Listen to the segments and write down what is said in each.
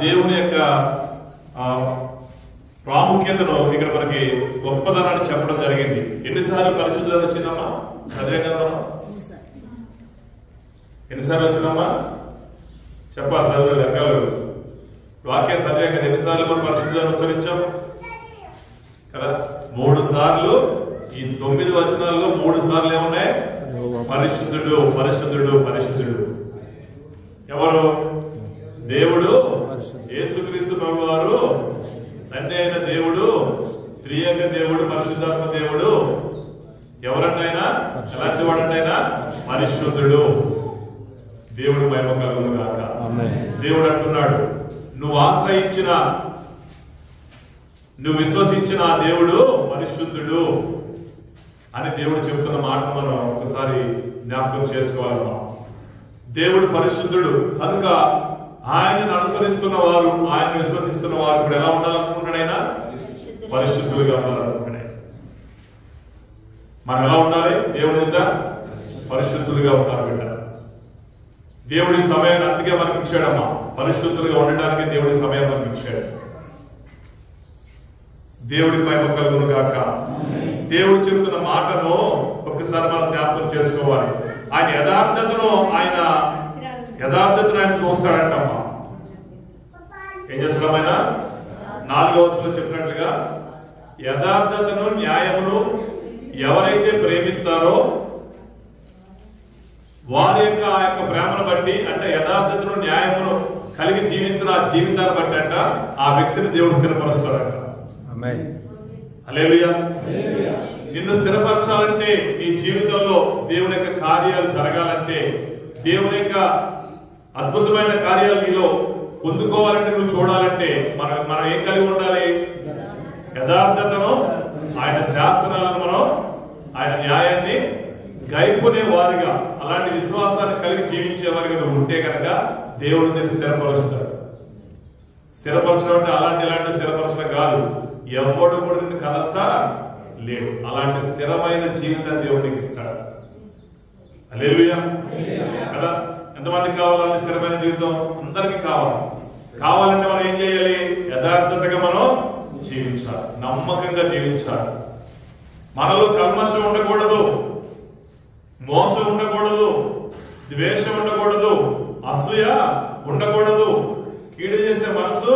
దేవుని యొక్క ప్రాముఖ్యతను ఇక్కడ మనకి గొప్పదనాన్ని చెప్పడం జరిగింది. ఎన్నిసార్లు పరిశుద్ధత వచ్చిందమ్మా? చదివే కదా మనం. ఎన్నిసార్లు వచ్చిందమ్మా చెప్పాలి. చదువు లెక్కలు వాక్యం చదివే కదా. ఎన్నిసార్లు మనం పరిశుద్ధతను ఉచ్చరించాం కదా? 3 సార్లు. ఈ 9 వచనాల్లో 3 సార్లు ఏమున్నాయి? పరిశుద్ధుడు, పరిశుద్ధుడు, పరిశుద్ధుడు. ఎవరు? దేవుడు, యేసుక్రీస్తు ప్రభువారు, తండ్రి అయిన దేవుడు, త్రియేక దేవుడు, పరిశుద్ధాత్మ దేవుడు. ఎవరంటే ఆయన? ఎలాంటి వాడంటే ఆయన? పరిశుద్ధుడు. దేవుడు మహిమ కలుగును గాక. దేవుడు అంటున్నాడు, నువ్వు ఆశ్రయించిన, నువ్వు విశ్వసించిన ఆ దేవుడు పరిశుద్ధుడు అని దేవుడు చెబుతున్న మాట మనం ఒకసారి జ్ఞాపకం చేసుకోవాలి. దేవుడు పరిశుద్ధుడు కనుక ఆయనను అనుసరిస్తున్న వారు, ఆయన విశ్వసిస్తున్న వారు ఇప్పుడు ఎలా ఉండాలనుకుంటాడు? ఆయన పరిశుద్ధులుగా ఉండాలనుకుంటాడు. మనం ఎలా ఉండాలి? దేవుడు ఇంకా పరిశుద్ధులుగా ఉంటారు బిడ్డ. దేవుడి సమయాన్ని అందుకే మనకి ఇచ్చాడమ్మా. పరిశుద్ధులుగా ఉండటానికి దేవుడి సమయం మనకి ఇచ్చాడు. దేవుడికి మహిమ కలుగును గాక. దేవుడు చెబుతున్న మాటను ఒక్కసారి మనం జ్ఞాపకం చేసుకోవాలి. ఆయన యథార్థతను ఆయన చూస్తాడంటమ్మా. ఏం చేస్తున్నాం? ఆయన 4వ వచనంలో చెప్పినట్లుగా యథార్థతను, న్యాయమును ఎవరైతే ప్రేమిస్తారో వారి యొక్క ఆ యొక్క ప్రేమను బట్టి, అంటే యథార్థతను, న్యాయమును కలిగి జీవిస్తున్న ఆ జీవితాన్ని బట్టి అంట ఆ వ్యక్తిని దేవుడు స్థిరపరుస్తాడంట. హల్లెలూయా. నిన్ను స్థిరపరచాలంటే, నీ జీవితంలో దేవుని యొక్క కార్యాలు జరగాలంటే, దేవుని యొక్క అద్భుతమైన కార్యాలు నీలో పొందుకోవాలంటే, నువ్వు చూడాలంటే మనం ఏం కలిగి ఉండాలి? యథార్థతను, ఆయన శాస్త్రాలను మనం, ఆయన న్యాయాన్ని గైపునే వారిగా, అలాంటి విశ్వాసాన్ని కలిగి జీవించేవారిగా నువ్వు ఉంటే కనుక దేవుడు నిన్ను స్థిరపరుస్తాడు. స్థిరపరచడం అంటే ఇలాంటి స్థిరపరచడం కాదు. ఎవడు కూడా నిన్ను కదల్చా లేడు. అలాంటి స్థిరమైన జీవితాన్ని దేవుడు నీకు ఇస్తాడు. హల్లెలూయా కదా. ఎంతమందికి కావాలి స్థిరమైన జీవితం? అందరికీ కావాలంటే మనం ఏం చేయాలి? యథార్థతగా మనం జీవించాలి, నమ్మకంగా జీవించాలి. మనలో కల్మషం ఉండకూడదు, మోసం ఉండకూడదు, ద్వేషం ఉండకూడదు, అసూయ ఉండకూడదు, కీడు చేసే మనసు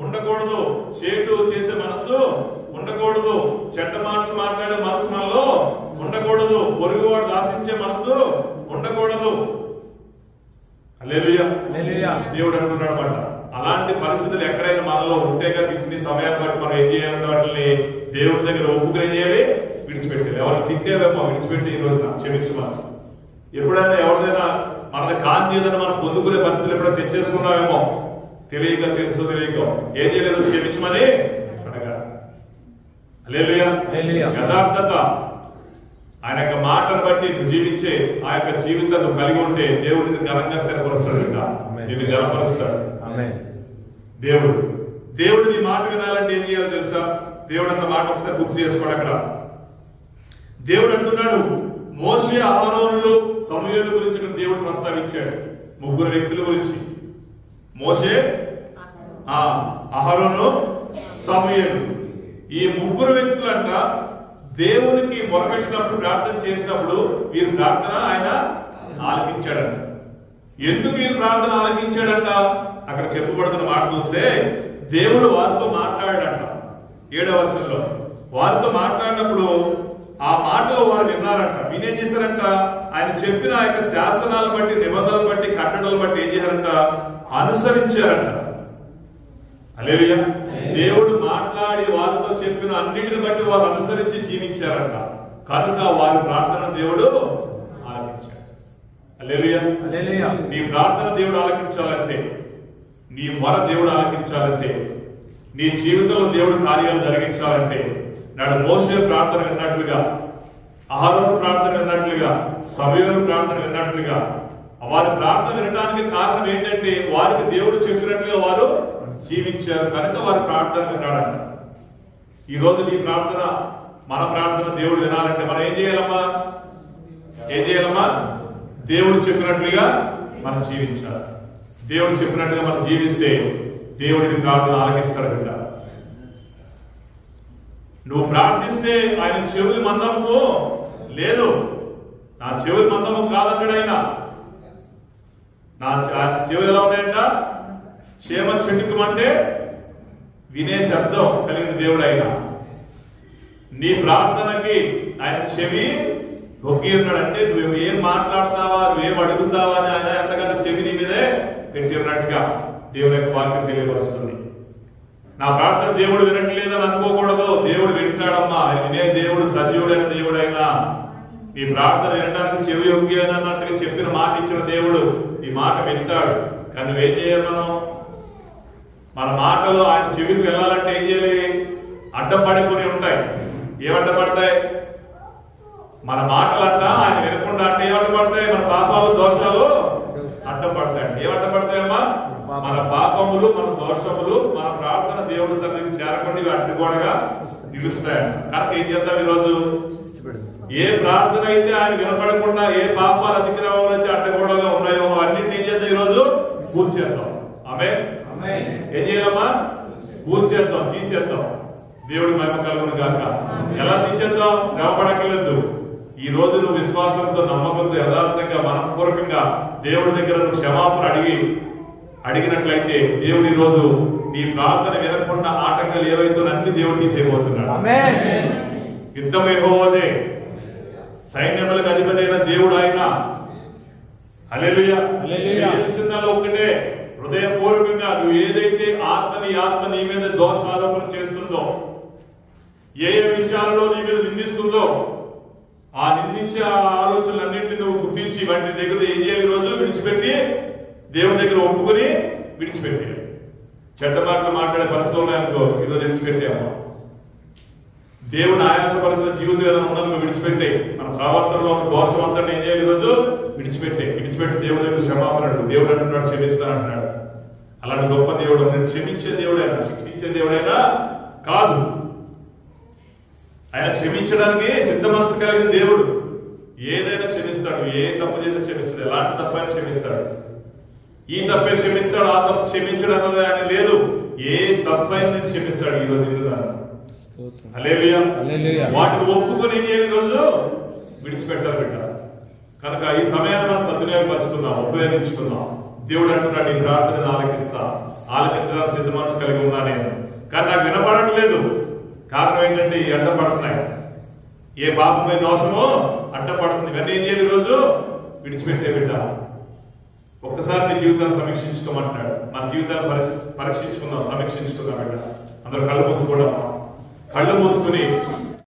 ఉండకూడదు, చేటు చేసే మనసు ఉండకూడదు, చెడ్డ మాటలు మాట్లాడే మనసు మనలో ఉండకూడదు, పొరుగువాడు ఆశించే మనసు ఉండకూడదు. హల్లెలూయా. దేవుడు అంటున్నాడు అన్నమాట. అలాంటి పరిస్థితులు ఎక్కడైనా మనలో ఉంటే కనుక ఇచ్చిన సమయాన్ని బట్టి మనం ఏం చేయాలంటే వాటిని దేవుడి దగ్గర ఒప్పుకుని చేయాలి, విడిచిపెట్టాలి. ఎవరు తింటేవేమో విడిచిపెట్టి ఈ రోజున క్షమించమని. ఎప్పుడైనా ఎవరిదైనా మనది కాంతి ఏదైనా మనం పొందుకునే పరిస్థితులు ఎప్పుడైనా తెచ్చేసుకున్నామేమో, తెలియక తెలుసు తెలియక ఏం చేయలేదు, క్షమించమని అడగాలి. హల్లెలూయా. యథార్థత, ఆయన యొక్క మాటను బట్టి నువ్వు జీవించే ఆ యొక్క జీవితాన్ని నువ్వు కలిగి ఉంటే దేవుడు నిన్ను ఘనంగా స్థిరపరుస్తాడు, నిన్ను ఘనపరుస్తాడు. దేవుడు నీ మాట వినాలంటే ఏం చేయాలో తెలుసా? దేవుడు అన్న మాట ఒకసారి గుర్తు చేసుకోండి. అక్కడ దేవుడు అంటున్నాడు, మోషే, అహరోనులు, సమూయేలు గురించి ఇక్కడ దేవుడు ప్రస్తావించాడు. 3 వ్యక్తుల గురించి. మోషే, అహరోను, సమూయేలు. ఈ 3 వ్యక్తులంట దేవునికి మొరపెట్టినప్పుడు, ప్రార్థన చేసినప్పుడు వీరు ప్రార్థన ఆయన ఆలకించాడంట. ఎందుకు వీరు ప్రార్థన ఆలకించాడంట? అక్కడ చెప్పబడుతున్న మాట చూస్తే దేవుడు వారితో మాట్లాడాడంట. 7వ వచనంలో వారితో మాట్లాడినప్పుడు ఆ మాటలో వారు విన్నారంట. వీరేం చేశారంట? ఆయన చెప్పిన ఆ యొక్క శాసనాలను బట్టి, నిబంధనలను బట్టి, కట్టడలను బట్టి ఏం చేశారంట? అనుసరించారంట. హల్లెలూయా. దేవుడు మాట్లాడి వారితో చెప్పిన అన్నిటిని బట్టి వారు అనుసరించి జీవించారంట. కనుక వారి ప్రార్థన దేవుడు ఆలకించాడు. హల్లెలూయా. నీ ప్రార్థన దేవుడు ఆలకించాలంటే, నీ మొర దేవుడు ఆలకించాలంటే, నీ జీవితంలో దేవుడు కార్యాలు జరిగించాలంటే, నాడు మోషే ప్రార్థన విన్నట్లుగా, అహరోను ప్రార్థన విన్నట్లుగా, సమూయేలు ప్రార్థన విన్నట్లుగా, వారి ప్రార్థన వినడానికి కారణం ఏంటంటే వారికి దేవుడు చెప్పినట్లుగా వారు జీవించారు కనుక వారి ప్రార్థన విన్నాడంట. ఈ రోజు నీ ప్రార్థన, మన ప్రార్థన దేవుడు వినాలంటే మనం ఏం చేయాలమ్మా? దేవుడు చెప్పినట్లుగా మనం జీవించాలి. దేవుడు చెప్పినట్టుగా మనం జీవిస్తే దేవుడిని ప్రార్థన ఆలకిస్తాడు బిడ్డ. నువ్వు ప్రార్థిస్తే ఆయన చెవులు మందము లేదు, నా చెవులు మందము కాదంటాడు ఆయన. నా చెవులు ఎలా ఉన్నాయంట? చేమ చెట్టుకుమంటే వినే శబ్దం కలిగిన దేవుడు ఆయన. నీ ప్రార్థనకి ఆయన చెవి ఒగ్గి ఉన్నాడు. అంటే నువ్వు ఏం మాట్లాడతావా, నువ్వేం అడుగుతావా అని ఆయన ఎంతగానో చెవి నీ మీదే పెట్టి ఉన్నట్టుగా దేవుని యొక్క వాక్యం తెలియపరుస్తుంది. నా ప్రార్థన దేవుడు వినట్లేదని అనుకోకూడదు. దేవుడు వింటాడమ్మా. వినే దేవుడు, సజీవుడైన దేవుడు అయినా నీ ప్రార్థన వినడానికి చెవి ఒగ్గి అని అన్నట్టుగా చెప్పిన మాట ఇచ్చిన దేవుడు ఈ మాట వింటాడు. కానీ నువ్వేం చేయాలి? మన మాటలు ఆయన చెవికి వెళ్ళాలంటే ఏం చేయాలి? అడ్డం పడిపోయి ఉంటాయి. ఏం అడ్డపడతాయి? మన మాటలంట ఆయన వినకుండా అంటే ఏమడ్డపడతాయి? మన పాపాలు, దోషాలు అడ్డపడతాయి. ఏం అడ్డపడతాయమ్మా? మన పాపములు, మన దోషములు, మన ప్రార్థన దేవుడి సన్నిధికి చేరకుండా ఇవి అడ్డుగోడగా నిలుస్తాయంట. కనుక ఏం చేద్దాం ఈరోజు? ఏ ప్రార్థన అయితే ఆయన వినపడకుండా, ఏ పాపాలు, అతిక్రమాలు అయితే అడ్డగోడగా ఉన్నాయో అన్నింటినీ ఏం చేద్దాం ఈరోజు? పూర్తి చేద్దాం. ఆమేన్. ఏం చేయాలమ్మా? పూర్తి చేద్దాం, తీసేద్దాం. దేవుడి మహిమ కలుగును గాక. ఎలా తీసేద్దాం? శ్రమ పడకలేదు. ఈ రోజు నువ్వు విశ్వాసంతో, నమ్మకంతో, యథార్థంగా, మనపూర్వకంగా దేవుడి దగ్గర నువ్వు క్షమాపణ అడిగినట్లయితే దేవుడు ఈ రోజు నీ ప్రార్థన వినకుండా ఆటంకాలు ఏవైతే అన్ని దేవుడు తీసేయబోతున్నాడు. యుద్ధం యెహోవాదే, సైన్యములకు అధిపతి అయిన దేవుడు ఆయన. హల్లెలూయా. చేయాల్సిందల్లా ఒకటే, హృదయపూర్వకంగా నువ్వు ఏదైతే ఆత్మ నీ మీద దోషారోపణ చేస్తుందో, ఏ విషయాలలో నీ మీద నిందిస్తుందో, ఆ నిందించే ఆలోచనలన్నింటినీ నువ్వు గుర్తించి వాటి దగ్గర ఏం చేయాలి? ఈరోజు విడిచిపెట్టి దేవుడి దగ్గర ఒప్పుకొని విడిచిపెట్టి. చెడ్డ మాటలు మాట్లాడే పరిస్థితులు ఉన్నాయనుకో, ఈరోజు విడిచిపెట్టాము. దేవుని ఆయాసపరిచిన జీవితం ఏదైనా ఉన్నది విడిచిపెట్టే. మన ప్రవర్తనలో ఉన్న దోషం అంతా ఏం చేయాలి? ఈరోజు విడిచిపెట్టి దేవుడి దగ్గర క్షమాపణ అడుగు. దేవుడు అంటున్నాడు క్షమిస్తానంటున్నాడు. అలాంటి గొప్ప దేవుడు. నేను క్షమించే దేవుడైనా, శిక్షించే దేవుడైనా కాదు. ఆయన క్షమించడానికి సిద్ధ మనసు కలిగిన దేవుడు. ఏదైనా క్షమిస్తాడు. ఏ తప్పు చేసి క్షమిస్తాడు. ఎలాంటి తప్పైనా క్షమిస్తాడు. ఈ తప్పే క్షమిస్తాడు, ఆ తప్పు క్షమించడం అన్నది ఆయన లేదు. ఏ తప్పైనా నేను క్షమిస్తాడు. ఈరోజు నిన్నున్నాను. హల్లెలూయా. వాటిని ఒప్పుకొని ఏం చేయాలి? ఈరోజు విడిచిపెట్టాలి బిడ్డ. కనుక ఈ సమయాన్ని మనం సద్వినియోగపరుచుకుందాం, ఉపయోగించుకుందాం. దేవుడు అంటున్నాడు, ఈ ప్రార్థనను ఆలకించడానికి సిద్ధ మనసు కలిగి ఉన్నా నేను, కానీ నాకు వినపడట్లేదు. కారణం ఏంటంటే ఈ అడ్డపడుతున్నాయి. ఏ పాపమే దోషమో అడ్డపడుతుంది. కానీ ఏం చేయాలి? ఈరోజు విడిచిపెట్టే బిడ్డ. ఒక్కసారి నీ జీవితాన్ని సమీక్షించుకోమంటున్నాడు. మన జీవితాన్ని పరీక్షించుకుందాం, సమీక్షించుకుందాం బిడ్డ. అందరూ కళ్ళు మూసుకోవడం. కళ్ళు మూసుకుని